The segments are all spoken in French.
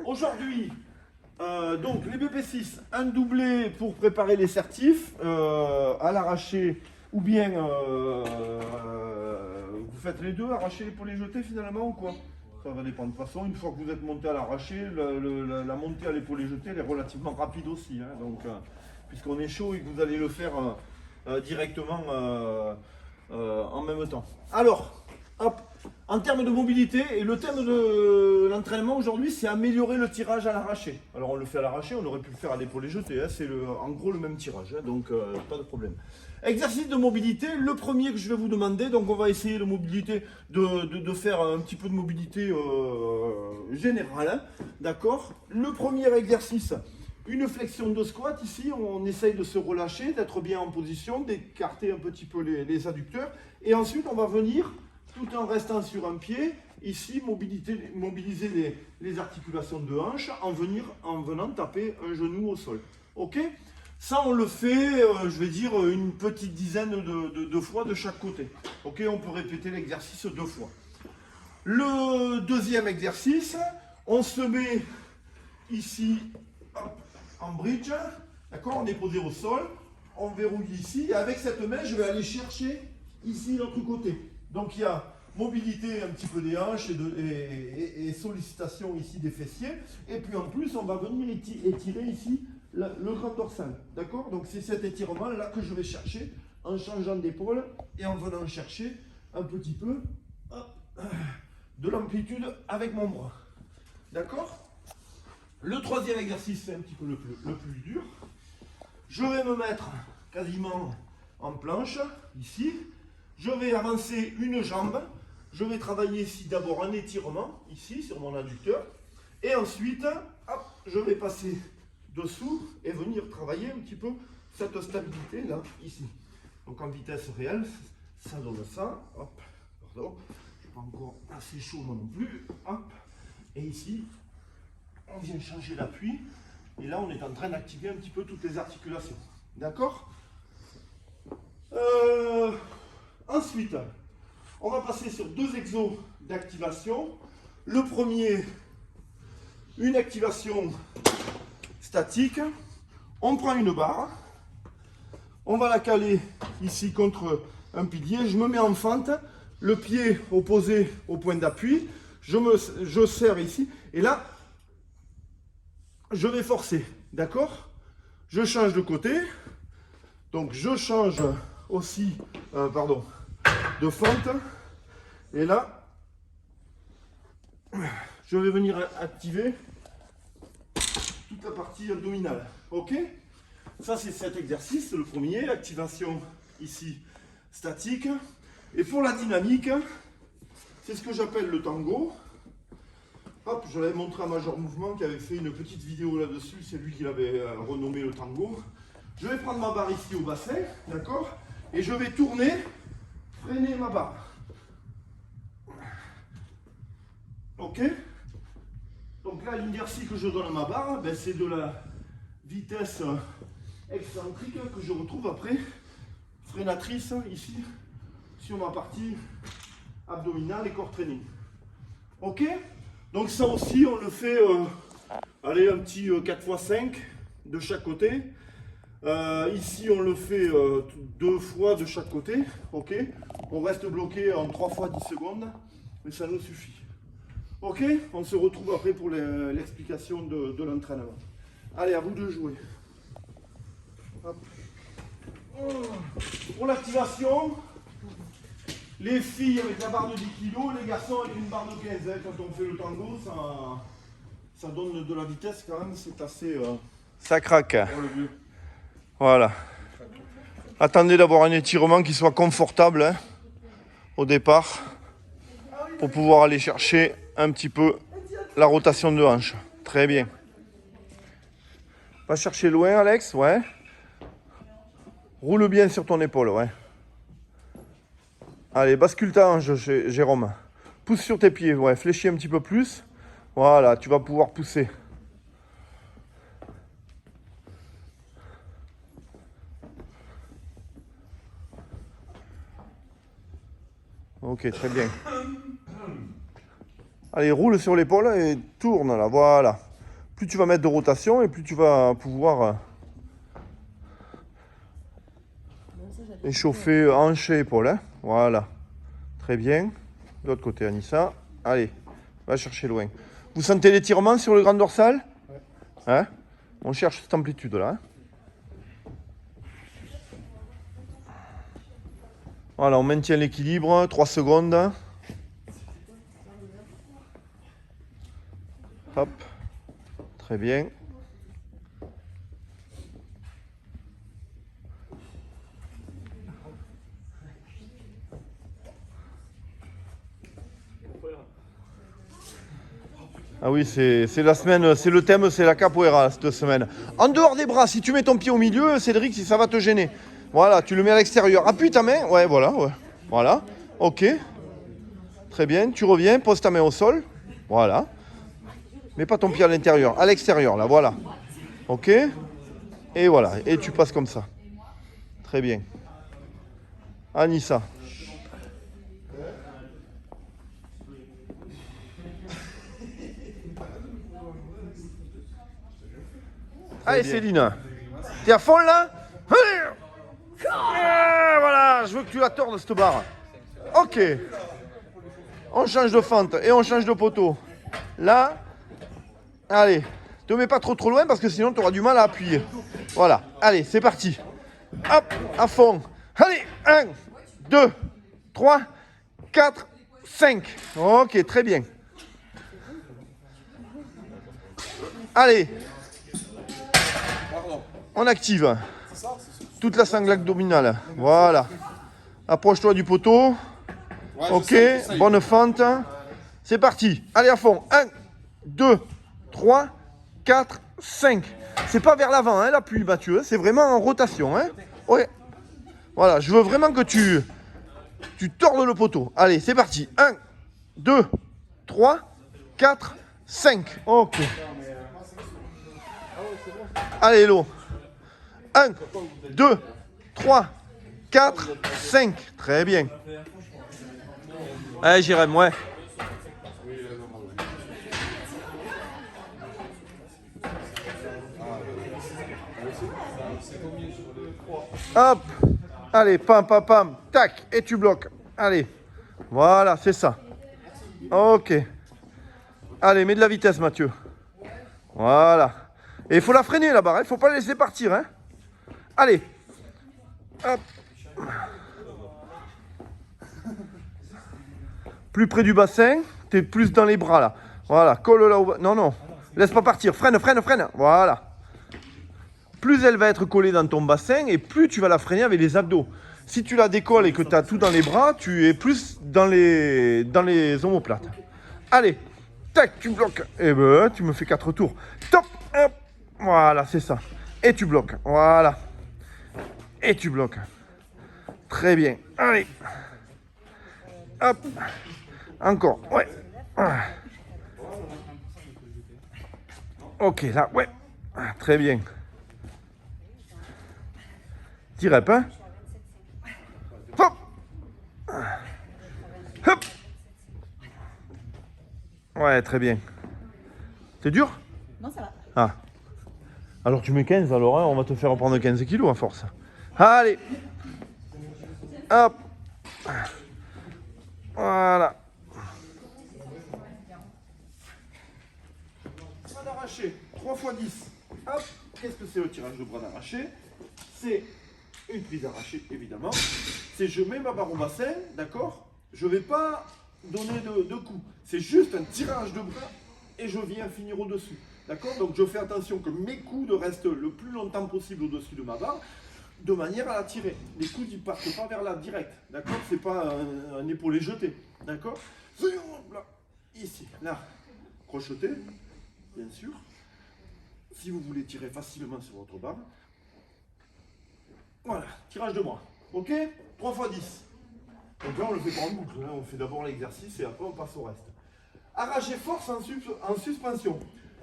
Aujourd'hui, donc les BP6, un doublé pour préparer les certifs à l'arraché, ou bien vous faites les deux, arracher pour les jeter finalement ou quoi? Ça va dépendre. De toute façon, une fois que vous êtes monté à l'arraché, la montée à l'épaule et jeté elle est relativement rapide aussi. Hein, donc, puisqu'on est chaud et que vous allez le faire directement en même temps. Alors, hop, en termes de mobilité, et le thème de l'entraînement aujourd'hui, c'est améliorer le tirage à l'arraché. Alors on le fait à l'arraché, on aurait pu le faire à l'épaule et jeté, hein, c'est en gros le même tirage, hein, donc pas de problème. Exercice de mobilité, le premier que je vais vous demander, donc on va essayer de faire un petit peu de mobilité générale, hein, d'accord. Le premier exercice, une flexion de squat, ici on essaye de se relâcher, d'être bien en position, d'écarter un petit peu les adducteurs, et ensuite on va venir, tout en restant sur un pied, ici mobiliser les articulations de hanche en venant taper un genou au sol. Ok? Ça on le fait, je vais dire, une petite dizaine de fois de chaque côté. Ok? On peut répéter l'exercice 2 fois. Le deuxième exercice, on se met ici hop, en bridge, d'accord? On est posé au sol, on verrouille ici, et avec cette main, je vais aller chercher ici l'autre côté. Donc il y a mobilité un petit peu des hanches et sollicitation ici des fessiers. Et puis en plus, on va venir étirer ici le grand dorsal. D'accord? Donc c'est cet étirement là que je vais chercher en changeant d'épaule et en venant chercher un petit peu hop, de l'amplitude avec mon bras. D'accord? Le troisième exercice, c'est un petit peu le plus dur. Je vais me mettre quasiment en planche, ici. Je vais avancer une jambe. Je vais travailler ici d'abord un étirement, ici, sur mon adducteur. Et ensuite, hop, je vais passer dessous et venir travailler un petit peu cette stabilité là, ici. Donc en vitesse réelle, ça donne ça. Hop, pardon, je ne suis pas encore assez chaud moi non plus. Hop, et ici, on vient changer l'appui. Et là, on est en train d'activer un petit peu toutes les articulations. D'accord? Ensuite, on va passer sur 2 exos d'activation. Le premier, une activation statique. On prend une barre. On va la caler ici contre un pilier. Je me mets en fente. Le pied opposé au point d'appui. Je serre ici. Et là, je vais forcer. D'accord? Je change de côté. Donc, je change aussi, de fente. Et là, je vais venir activer toute la partie abdominale. Ok? Ça, c'est cet exercice, le premier, l'activation ici statique. Et pour la dynamique, c'est ce que j'appelle le tango. Hop, je l'avais montré à Major Mouvement qui avait fait une petite vidéo là-dessus. C'est lui qui l'avait renommé le tango. Je vais prendre ma barre ici au bassin, d'accord? Et je vais tourner, freiner ma barre. Ok? Donc là, l'inertie que je donne à ma barre, ben, c'est de la vitesse excentrique que je retrouve après, freinatrice ici, sur ma partie abdominale et core training. Ok? Donc ça aussi, on le fait, allez, un petit 4x5 de chaque côté. Ici, on le fait 2 fois de chaque côté. Ok? On reste bloqué en 3 fois 10 secondes, mais ça nous suffit. Ok, on se retrouve après pour l'explication de l'entraînement. Allez, à vous de jouer. Hop. Pour l'activation, les filles avec la barre de 10 kg, les garçons avec une barre de 15. Hein. Quand on fait le tango, ça donne de la vitesse quand même, c'est assez... Ça craque. Voilà. Attendez d'avoir un étirement qui soit confortable hein, au départ, pour pouvoir aller chercher un petit peu la rotation de hanche. Très bien. Va chercher loin, Alex, ouais. Roule bien sur ton épaule, ouais. Allez, bascule ta hanche, Jérôme. Pousse sur tes pieds, ouais. Fléchis un petit peu plus. Voilà, tu vas pouvoir pousser. Ok, très bien. Allez, roule sur l'épaule et tourne là, voilà. plus tu vas mettre de rotation et plus tu vas pouvoir échauffer hanches et épaules. Hein. Voilà. Très bien. De l'autre côté, Anissa. Allez, va chercher loin. Vous sentez l'étirement sur le grand dorsal? Ouais. Hein? On cherche cette amplitude-là. Hein. Voilà, on maintient l'équilibre. 3 secondes. Hop. Très bien. Ah oui, c'est la semaine, c'est le thème, c'est la capoeira cette semaine. En dehors des bras, si tu mets ton pied au milieu, Cédric, si ça va te gêner. Voilà, tu le mets à l'extérieur. Appuie ta main. Ouais, voilà, ouais. Voilà. Ok. Très bien. Tu reviens, pose ta main au sol. Voilà. Mets pas ton pied à l'intérieur, à l'extérieur, là, voilà. Ok. Et voilà. Et tu passes comme ça. Très bien. Anissa. Allez Céline, t'es à fond là? Voilà, je veux que tu la tordes cette barre. Ok. On change de fente et on change de poteau. Là, allez, te mets pas trop loin parce que sinon tu auras du mal à appuyer. Voilà, allez, c'est parti. Hop, à fond. Allez, 1, 2, 3, 4, 5. Ok, très bien. Allez. On active toute la sangle abdominale. Voilà. Approche-toi du poteau. Ok, bonne fente. C'est parti. Allez à fond. 1, 2, 3, 4, 5. C'est pas vers l'avant, hein, l'appui, Mathieu. C'est vraiment en rotation. Hein. Ouais. Voilà, je veux vraiment que tu tordes le poteau. Allez, c'est parti. 1, 2, 3, 4, 5. Ok. Allez, Hello. 1, 2, 3, 4, 5. Très bien. Allez, Jérém, ouais. Hop. Allez, pam, pam, pam. Tac. Et tu bloques. Allez. Voilà, c'est ça. Ok. Allez, mets de la vitesse, Mathieu. Voilà. Et il faut la freiner, la barre. Il ne faut pas la laisser partir, hein. Allez. Hop. Plus près du bassin. Tu es plus dans les bras, là. Voilà. Colle là au bas. Non, non. Laisse pas partir. Freine, freine, freine. Voilà. Plus elle va être collée dans ton bassin et plus tu vas la freiner avec les abdos. Si tu la décolles et que tu as tout dans les bras, tu es plus dans les omoplates. Allez. Tac, tu bloques. Et ben, tu me fais 4 tours. Top. Hop. Voilà, c'est ça. Et tu bloques. Voilà. Et tu bloques. Très bien. Allez. Hop. Encore. Ouais. Ok, là, ouais. Très bien. 10 reps, hein. Hop. Hop. Ouais, très bien. C'est dur? Non, ça va. Ah. Alors tu mets 15, alors hein, on va te faire prendre 15 kilos à force. Allez. Hop. Voilà. Bras d'arraché, 3 x 10. Hop. Qu'est-ce que c'est le tirage de bras d'arraché? C'est une prise d'arraché, évidemment. C'est je mets ma barre au bassin, d'accord? Je ne vais pas donner de coups. C'est juste un tirage de bras et je viens finir au-dessus. D'accord? Donc je fais attention que mes coudes restent le plus longtemps possible au-dessus de ma barre, de manière à la tirer. Les coudes ils partent pas vers là direct. D'accord? C'est pas un épaulé jeté. D'accord? Là, ici, là, crocheté, bien sûr. Si vous voulez tirer facilement sur votre barre. Voilà, tirage de bras. Ok? 3 x 10. Donc là on le fait pas en boucle. Hein. On fait d'abord l'exercice et après on passe au reste. Arracher force en suspension.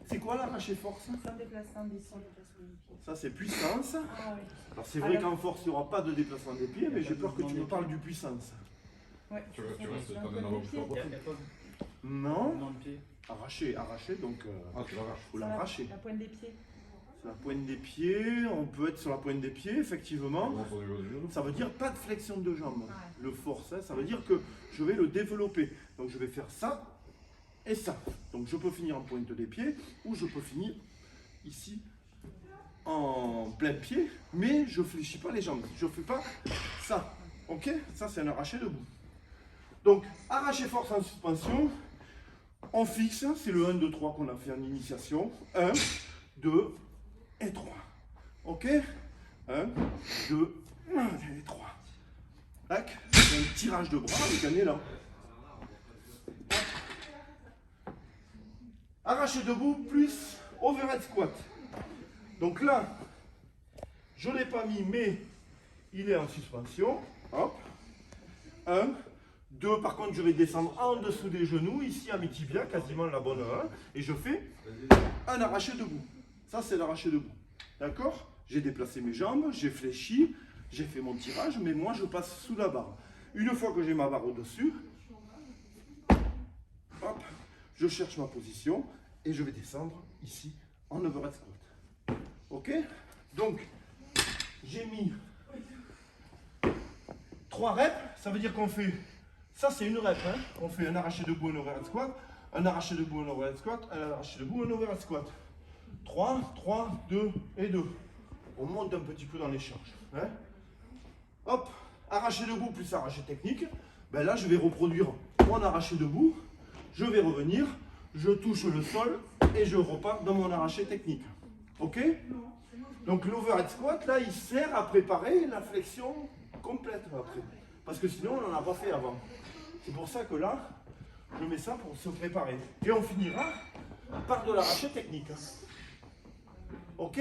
C'est quoi l'arracher force? Sans déplacement des pieds. Ça c'est puissance. Ah, oui. Alors c'est vrai qu'en force il n'y aura pas de déplacement des pieds, mais j'ai peur que tu me parles du puissance. Ouais. Tu restes pas dans la boucle. Non. Dans le pied. arracher, donc tu l'arraches. faut l'arracher. La pointe des pieds. Sur la pointe des pieds, on peut être sur la pointe des pieds, effectivement. Ça veut dire pas de flexion de jambe, le force, hein, ça veut dire que je vais le développer. Donc je vais faire ça et ça. Donc je peux finir en pointe des pieds ou je peux finir ici en plein pied, mais je ne fléchis pas les jambes. Je ne fais pas ça. Ok? Ça c'est un arraché debout. Donc arraché force en suspension, on fixe, c'est le 1, 2, 3 qu'on a fait en initiation. 1, 2 et 3. Ok? 1, 2 et 3. Tac. C'est un tirage de bras avec un élan. Arraché debout plus overhead squat. Donc là, je ne l'ai pas mis, mais il est en suspension. Hop. 1, 2, par contre, je vais descendre en dessous des genoux, ici à mes tibias, quasiment la bonne 1. Et je fais un arraché debout. Ça, c'est l'arraché debout. D'accord? J'ai déplacé mes jambes, j'ai fléchi, j'ai fait mon tirage, mais moi, je passe sous la barre. Une fois que j'ai ma barre au-dessus, hop, je cherche ma position et je vais descendre ici en overhead squat. Ok? Donc, j'ai mis 3 reps, ça veut dire qu'on fait, ça c'est une rep, hein? On fait un arraché debout, un overhead squat, un arraché debout, un overhead squat, un arraché debout, un overhead squat. 3, 3, 2 et 2. On monte un petit peu dans les charges. Hein? Hop, arraché debout plus arraché technique. Ben là, je vais reproduire mon arraché debout. Je vais revenir, je touche le sol et je repars dans mon arraché technique. Ok? Donc l'overhead squat, là, il sert à préparer la flexion complète après. Parce que sinon, on n'en a pas fait avant. C'est pour ça que là, je mets ça pour se préparer. Et on finira par de l'arraché technique. Ok?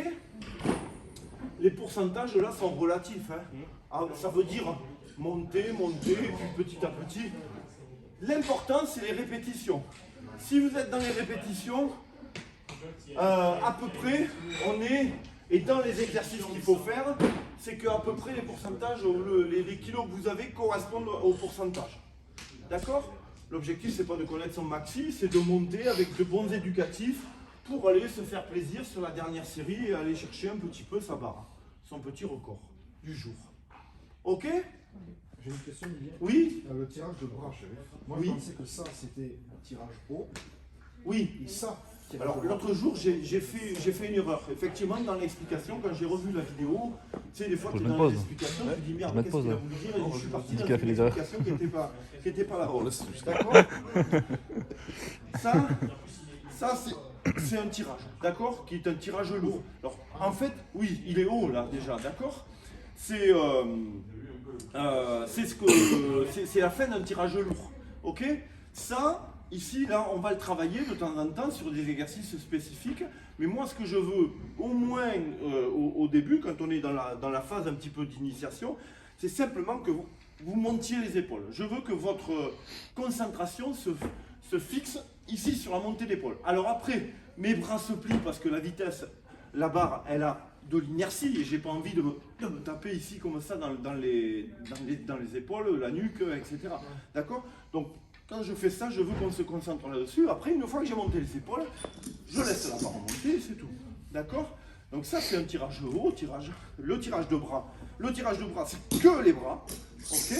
Les pourcentages là sont relatifs. Hein. Ah, ça veut dire monter, monter, et puis petit à petit. L'important, c'est les répétitions. Si vous êtes dans les répétitions, à peu près, on est, et dans les exercices qu'il faut faire, c'est qu'à peu près les pourcentages, les kilos que vous avez correspondent au pourcentage. D'accord? L'objectif, c'est pas de connaître son maxi, c'est de monter avec de bons éducatifs pour aller se faire plaisir sur la dernière série et aller chercher un petit peu sa barre, son petit record du jour. Ok? J'ai une question, Olivier. Oui? Le tirage de bras, chérie. Moi, Oui. je pensais que ça, c'était un tirage haut. Oui. Et ça, tirage Alors de bras. l'autre jour, j'ai fait une erreur. Effectivement, dans l'explication, quand j'ai revu la vidéo, tu sais, des fois, tu es dans l'explication, tu dis merde, qu'est-ce qu'il a voulu dire? Et je suis parti dans une explication qui n'était pas là. D'accord? Ça c'est un tirage, d'accord? Qui est un tirage lourd. Alors, en fait, oui, il est haut là déjà, d'accord? C'est la fin d'un tirage lourd, ok? Ça, ici, là, on va le travailler de temps en temps sur des exercices spécifiques. Mais moi, ce que je veux, au moins au début, quand on est dans la phase un petit peu d'initiation, c'est simplement que vous montiez les épaules. Je veux que votre concentration se fixe ici sur la montée d'épaule. Alors après, mes bras se plient parce que la vitesse, la barre, elle a de l'inertie et j'ai pas envie de me taper ici comme ça dans les épaules, la nuque, etc. D'accord? Donc quand je fais ça, je veux qu'on se concentre là-dessus. Après, une fois que j'ai monté les épaules, je laisse la barre monter et c'est tout. D'accord? Donc ça, c'est un tirage haut, le tirage de bras. Le tirage de bras, c'est que les bras. Ok?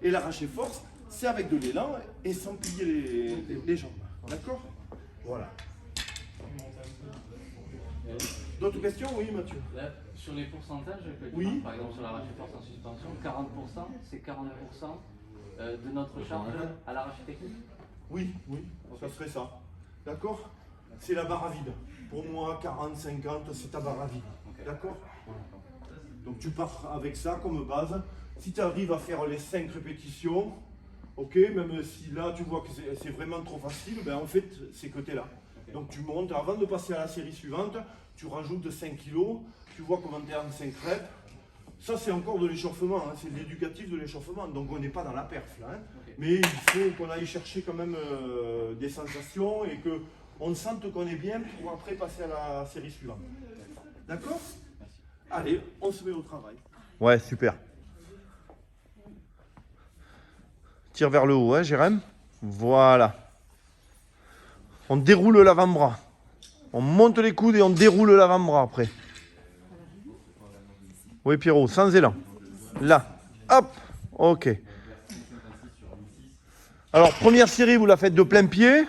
Et l'arraché force, c'est avec de l'élan et sans plier les jambes. D'accord? Voilà. D'autres questions? Oui, Mathieu. Là, sur les pourcentages, Oui. par exemple sur l'arraché force en suspension, 40%, c'est 40% de notre charge à l'arraché technique? Oui, ça serait ça. D'accord? C'est la barre à vide. Pour moi, 40, 50, c'est ta barre à vide. Okay. D'accord? Donc tu pars avec ça comme base. Si tu arrives à faire les 5 répétitions, ok, même si là tu vois que c'est vraiment trop facile, ben en fait c'est que tu es là. Okay. Donc tu montes, avant de passer à la série suivante, tu rajoutes 5 kilos, tu vois comment tu es en 5 reps. Ça c'est encore de l'échauffement, hein, c'est de l'éducatif de l'échauffement, donc on n'est pas dans la perf là. Hein. Okay. Mais il faut qu'on aille chercher quand même des sensations et qu'on sente qu'on est bien pour après passer à la série suivante. D'accord? Allez, on se met au travail. Ouais, super. Tire vers le haut, hein, Jérém? Voilà. On déroule l'avant-bras. On monte les coudes et on déroule l'avant-bras après. Oui, Pierrot, sans élan. Là. Hop. Ok. Alors, première série, vous la faites de plein pied.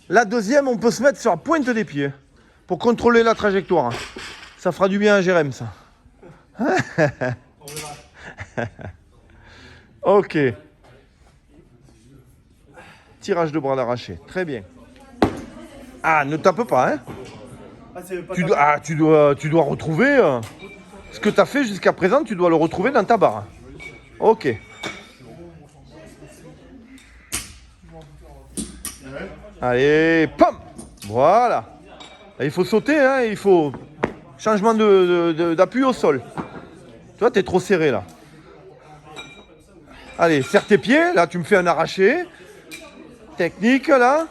La deuxième, on peut se mettre sur la pointe des pieds pour contrôler la trajectoire. Ça fera du bien à Jérém, ça. Ok. Tirage de bras d'arraché. Très bien. Ah, ne tape pas, hein. Tu dois retrouver ce que tu as fait jusqu'à présent, tu dois le retrouver dans ta barre. Ok. Allez, pam. Voilà. Là, il faut sauter, hein, il faut changement d'appui au sol. Toi, tu es trop serré là. Allez, serre tes pieds. Là, tu me fais un arraché. Technique, là.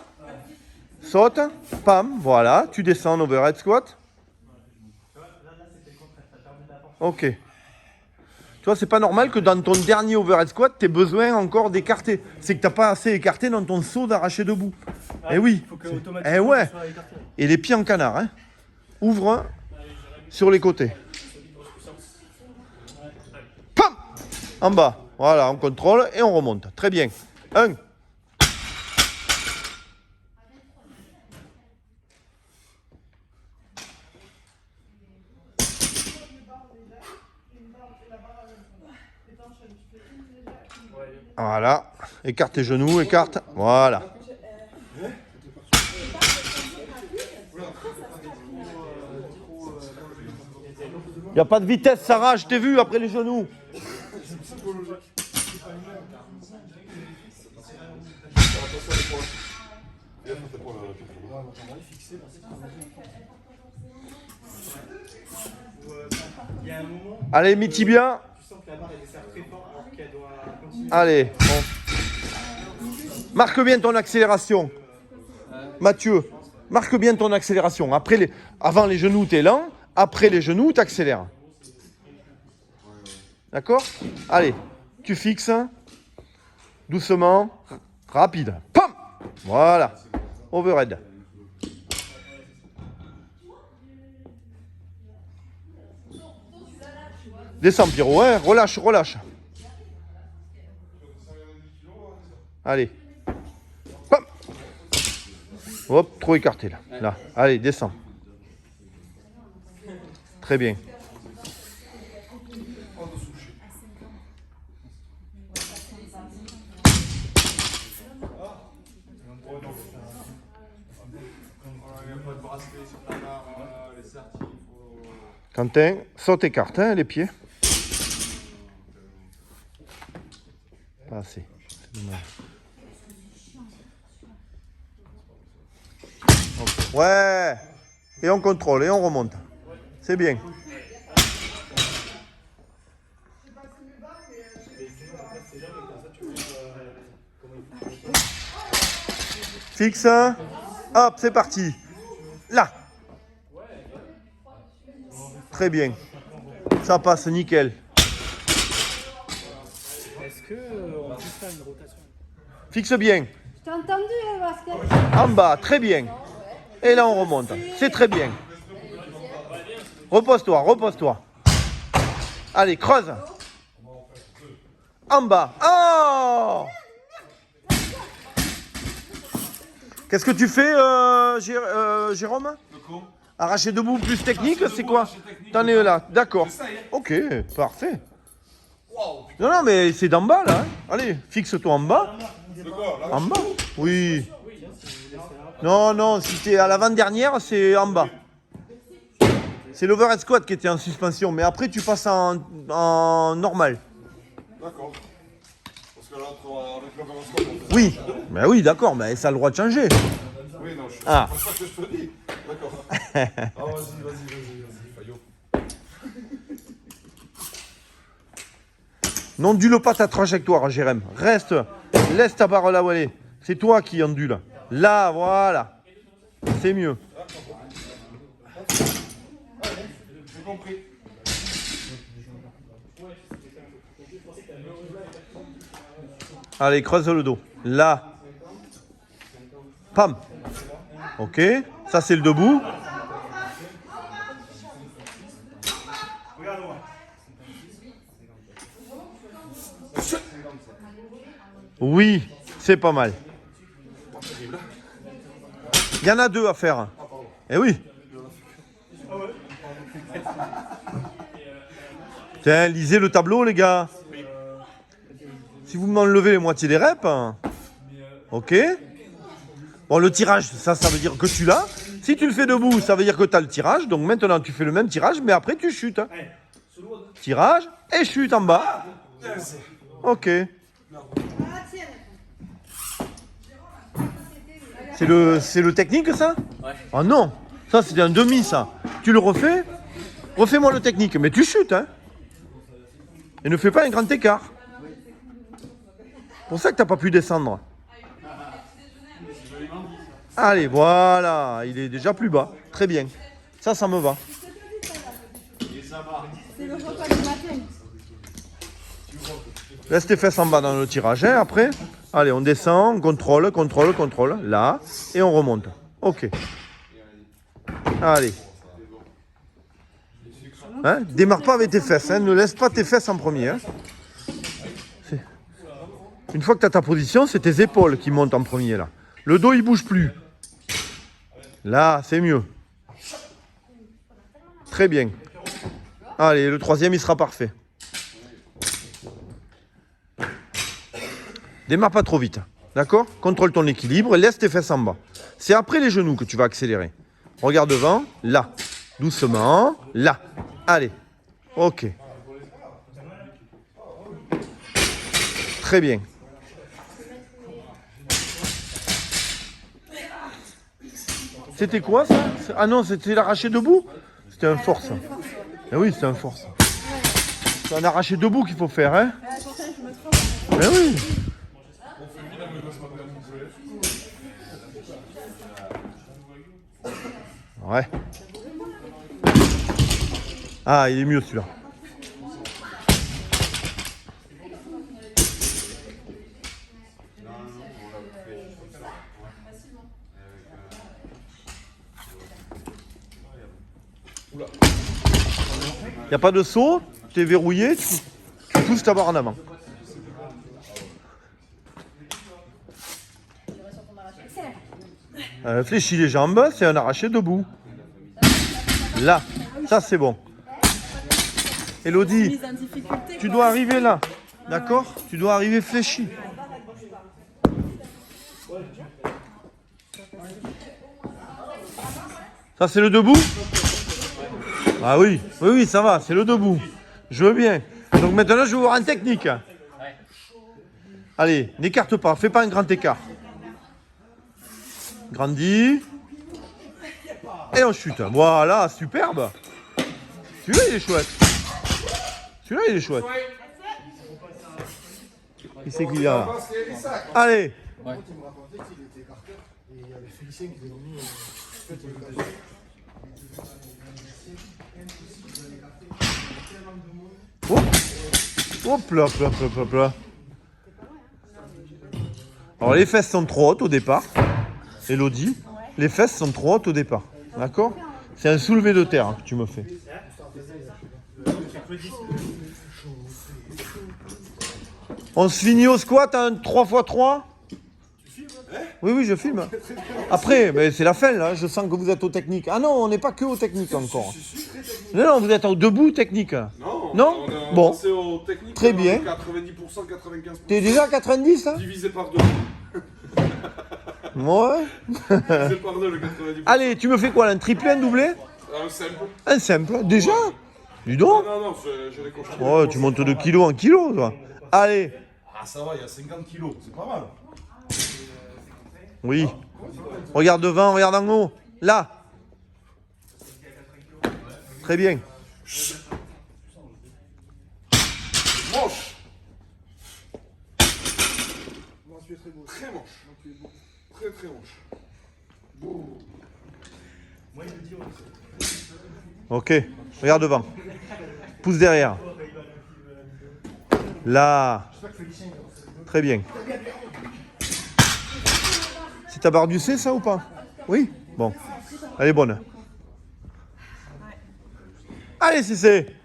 Saute. Pam. Voilà. Tu descends en overhead squat. Ok. Tu vois, c'est pas normal que dans ton dernier overhead squat, tu aies besoin encore d'écarter. C'est que tu n'as pas assez écarté dans ton saut d'arraché debout. Eh oui. Eh ouais. Et les pieds en canard. Hein. Ouvre sur les côtés. Pam. En bas. Voilà, on contrôle et on remonte. Très bien. 1. Voilà. Écarte tes genoux, écarte. Voilà. Il n'y a pas de vitesse, Sarah, je t'ai vu après les genoux. Allez, mi-tibia. Allez, bon. Marque bien ton accélération. Mathieu, marque bien ton accélération. Avant les genoux, tu es lent. Après les genoux, tu accélères. D'accord? Allez, tu fixes. Doucement. Rapide. Pam! Voilà. Overhead. Descends, Pierrot. Hein? Relâche, relâche. Allez. Pam! Hop, trop écarté là. Là. Allez, descends. Très bien. Quentin, saute écarte, hein, les pieds. Pas assez. C'est dommage. Ouais. Et on contrôle et on remonte. C'est bien. Fixe. Hop, c'est parti. Là. Très bien. Ça passe nickel. Est-ce qu'on peut faire une rotation? Fixe bien. Je t'ai entendu le basket. En bas, très bien. Et là, on remonte. C'est très bien. Repose-toi, repose-toi. Allez, creuse. En bas. Oh! Qu'est-ce que tu fais, Jérôme? Arraché debout plus technique, c'est quoi? T'en es là, d'accord. Ok, parfait. Non, non, mais c'est d'en bas, là. Hein. Allez, fixe-toi en bas. En bas? Oui. Non, non, si t'es à l'avant-dernière, c'est en bas. C'est l'overhead squat qui était en suspension, mais après, tu passes en normal. D'accord. Parce que là, avec l'overhead squat, on fait... Oui, mais oui, d'accord, mais ça a le droit de changer. Oui, non, c'est Ah. pas ça que je te dis. D'accord. Ah, vas-y, Fayot. N'ondule pas ta trajectoire, Jérém. Reste, laisse ta barre là où elle est. C'est toi qui ondule. Là, voilà. C'est mieux. J'ai compris. Allez, creuse le dos. Là. Pam. Ok. Ça, c'est le debout. Oui, c'est pas mal. Il y en a 2 à faire. Eh oui. Tiens, lisez le tableau, les gars. Si vous m'enlevez les moitiés des reps. Ok. Bon, le tirage, ça veut dire que tu l'as. Si tu le fais debout, ça veut dire que tu as le tirage. Donc maintenant, tu fais le même tirage, mais après, tu chutes. Tirage et chute en bas. Ok. C'est le technique, ça? Ouais. Ah non. Ça, c'est un demi, ça. Tu le refais? Refais-moi le technique. Mais tu chutes, hein. Et ne fais pas un grand écart. C'est pour ça que tu n'as pas pu descendre. Allez, voilà. Il est déjà plus bas. Très bien. Ça me va. C'est le repas du matin. Laisse tes fesses en bas dans le tirage, hein, après. Allez, on descend, on contrôle. Là, et on remonte. Ok. Allez. Hein, démarre pas avec tes fesses. Hein, ne laisse pas tes fesses en premier. Hein. Une fois que tu as ta position, c'est tes épaules qui montent en premier, là. Le dos, il bouge plus. Là, c'est mieux. Très bien. Allez, le troisième, il sera parfait. Démarre pas trop vite. D'accord? Contrôle ton équilibre et laisse tes fesses en bas. C'est après les genoux que tu vas accélérer. Regarde devant. Là. Doucement. Là. Allez. Ok. Très bien. C'était quoi ça? Ah non, c'était l'arraché debout? C'était un force. Eh oui, c'était un force. C'est un arraché debout qu'il faut faire, hein? Eh oui. Ouais. Ah, il est mieux celui-là. Il n'y a pas de saut, tu es verrouillé, tu pousses ta barre en avant. Fléchis les jambes, c'est un arraché debout. Là, ça c'est bon. Elodie, tu dois arriver là, d'accord? Tu dois arriver fléchi. Ça c'est le debout? Ah oui, oui, ça va, c'est le debout. Je veux bien. Donc maintenant, je vais voir en technique. Allez, n'écarte pas, fais pas un grand écart. Grandis. Et on chute. Voilà, superbe. Celui-là, il est chouette. Celui-là, il est chouette. Qui c'est qu'il y a là? Allez. Il me racontait qu'il était écarté et il y avait Félicien qui était venu. Hop là, hop là, hop là, hop là. Alors les fesses sont trop hautes au départ. Elodie, les fesses sont trop hautes au départ. D'accord? C'est un soulevé de terre que tu me fais. On se finit au squat à un 3x3? Oui, oui, je filme. Après, ben, c'est la fin là, je sens que vous êtes aux techniques. Ah non, on n'est pas que aux techniques encore. Non, non, vous êtes au debout technique. Non? Bon. Aux techniques, très bien. 90%, 95%. T'es déjà à 90 hein? Divisé par 2. Ouais. Divisé par 2 le 90%. Allez, tu me fais quoi là? Un triplé, un doublé? Un simple. Un simple, déjà? Dis donc. Non, je l'ai construit. Oh, tu montes de kilo en kilo, toi. Allez. Ah, ça va, il y a 50 kilos, c'est pas mal. Oui. Regarde devant, regarde en haut. Là. Très bien. Manche. Très manche. Très très manche. Ok. Regarde devant. Pousse derrière. Là. Très bien. C'est ta barre du C, ça ou pas? Oui. Bon, elle est bonne. Allez, c'est.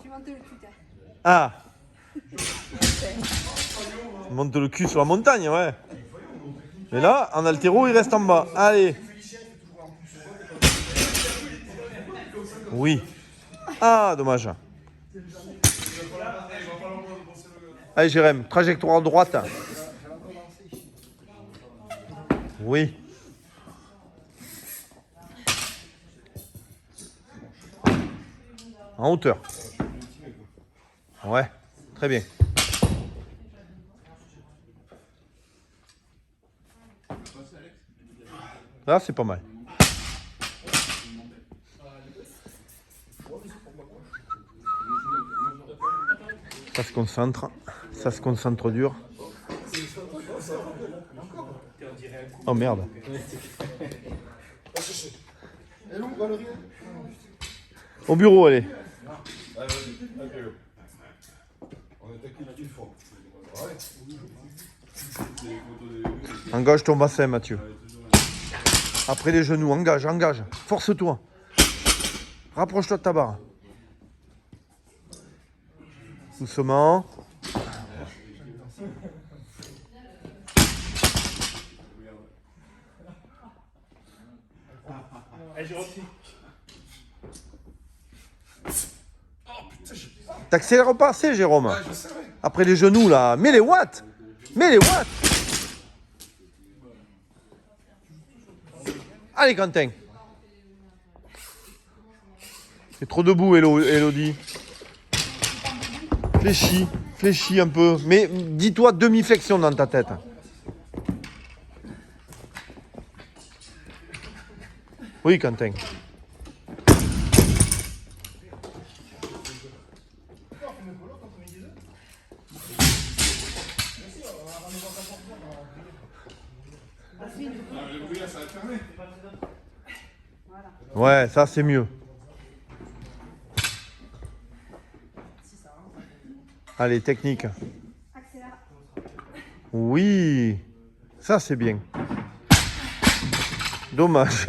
Tu montes le cul, hein. Ah. On monte le cul sur la montagne, ouais. Mais là, en altéro, il reste en bas. Allez. Oui. Ah, dommage. Allez, Jérém, trajectoire droite. Oui. En hauteur. Ouais, très bien. Là, c'est pas mal. Ça se concentre. Ça se concentre dur. Oh merde. Au bureau, allez. Allez, vas-y, accueille-le. On est accueillis une fois. Ouais. Engage ton bassin, Mathieu. Après les genoux, engage, engage. Force-toi. Rapproche-toi de ta barre. Doucement. T'accélères pas assez, Jérôme. Ouais, je sais, ouais. Après les genoux, là. Mets les watts. Mets les watts. Allez, Quentin. T'es trop debout, Elodie. Fléchis un peu. Mais dis-toi demi-flexion dans ta tête. Oui, Quentin. Ouais, ça c'est mieux. Allez, technique. Accélère. Oui, ça c'est bien. Dommage.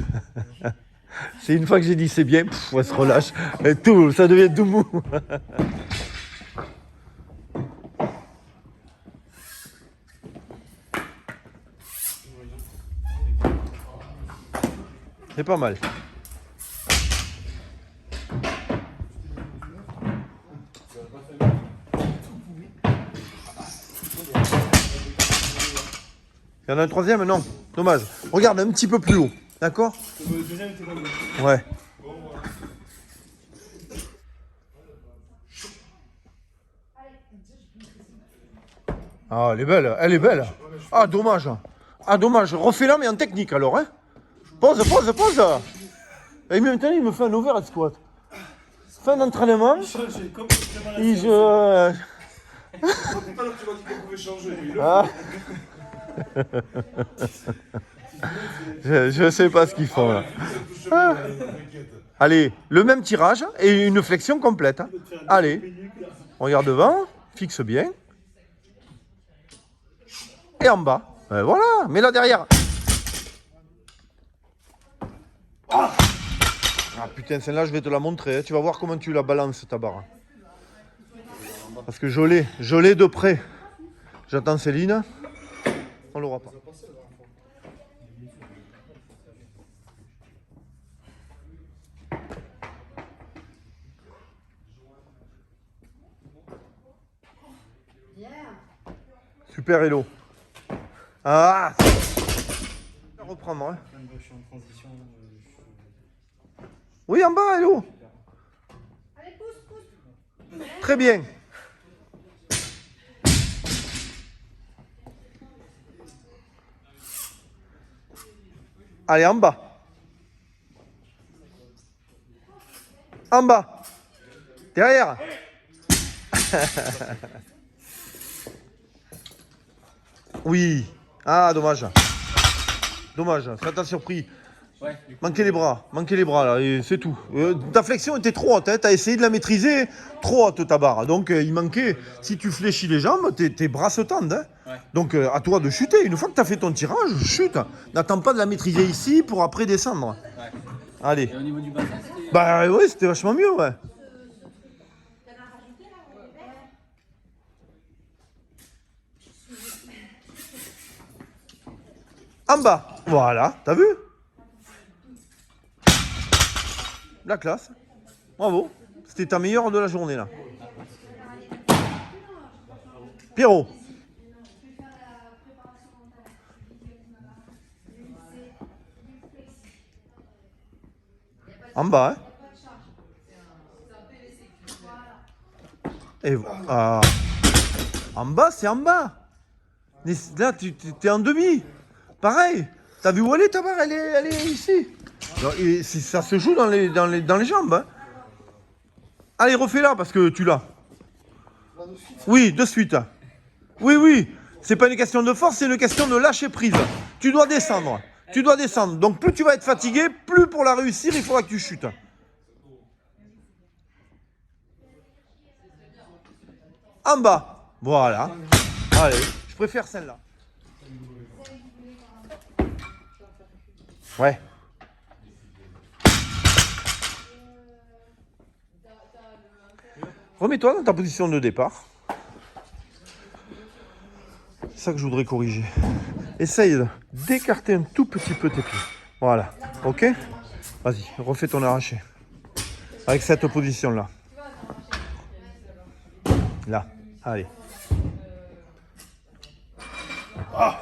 C'est une fois que j'ai dit c'est bien, elle se relâche. Et tout, ça devient tout mou. C'est pas mal. Il y en a un troisième? Non, dommage. Regarde un petit peu plus haut, d'accord? Ouais. Ah, elle est belle, elle est belle. Ah, dommage. Ah, dommage. Refais-la, mais en technique alors, hein? Pause. Et maintenant, il me fait un over squat. Fin d'entraînement. Et je... Tout à l'heure, tu m'as dit qu'on pouvait changer. Mais le Ah. Je sais pas ce qu'ils font là. Ah. Allez, le même tirage et une flexion complète. Hein. Allez, regarde devant, fixe bien. Et en bas. Voilà, mets là derrière. Ah putain, celle-là, je vais te la montrer. Hein. Tu vas voir comment tu la balances ta barre. Parce que je l'ai de près. J'attends Céline. On l'aura pas. Super Hello. Ah, on va reprendre. Hein. Je suis en transition. Oui, en bas, Hello. Allez, pousse. Très bien. Allez, en bas. En bas. Derrière. Oui. Ah, dommage. Dommage, ça t'a surpris. Ouais. Manquez les bras là, et c'est tout. Ta flexion était trop haute, hein, t'as essayé de la maîtriser trop haute ta barre. Donc il manquait, si tu fléchis les jambes, tes bras se tendent. Hein. Ouais. Donc à toi de chuter. Une fois que tu as fait ton tirage, chute. N'attends pas de la maîtriser ici pour après descendre. Ouais. Allez. Et au niveau du bassin, c'était. Bah ouais, c'était vachement mieux, ouais. En bas, voilà, t'as vu? La classe. Bravo. C'était ta meilleure de la journée là. Pierrot. En bas, hein. Et en bas, c'est en bas. Mais là, tu es en demi. Pareil. T'as vu où elle est ta barre? Elle est ici. Et ça se joue dans les jambes. Hein. Allez, refais-la parce que tu l'as. Oui, de suite. Oui. C'est pas une question de force, c'est une question de lâcher prise. Tu dois descendre. Donc plus tu vas être fatigué, plus pour la réussir, il faudra que tu chutes. En bas. Voilà. Allez, je préfère celle-là. Ouais. Remets-toi dans ta position de départ. C'est ça que je voudrais corriger. Essaye d'écarter un tout petit peu tes pieds. Voilà. Ok? Vas-y, refais ton arraché. Avec cette position-là. Là. Allez. Ah.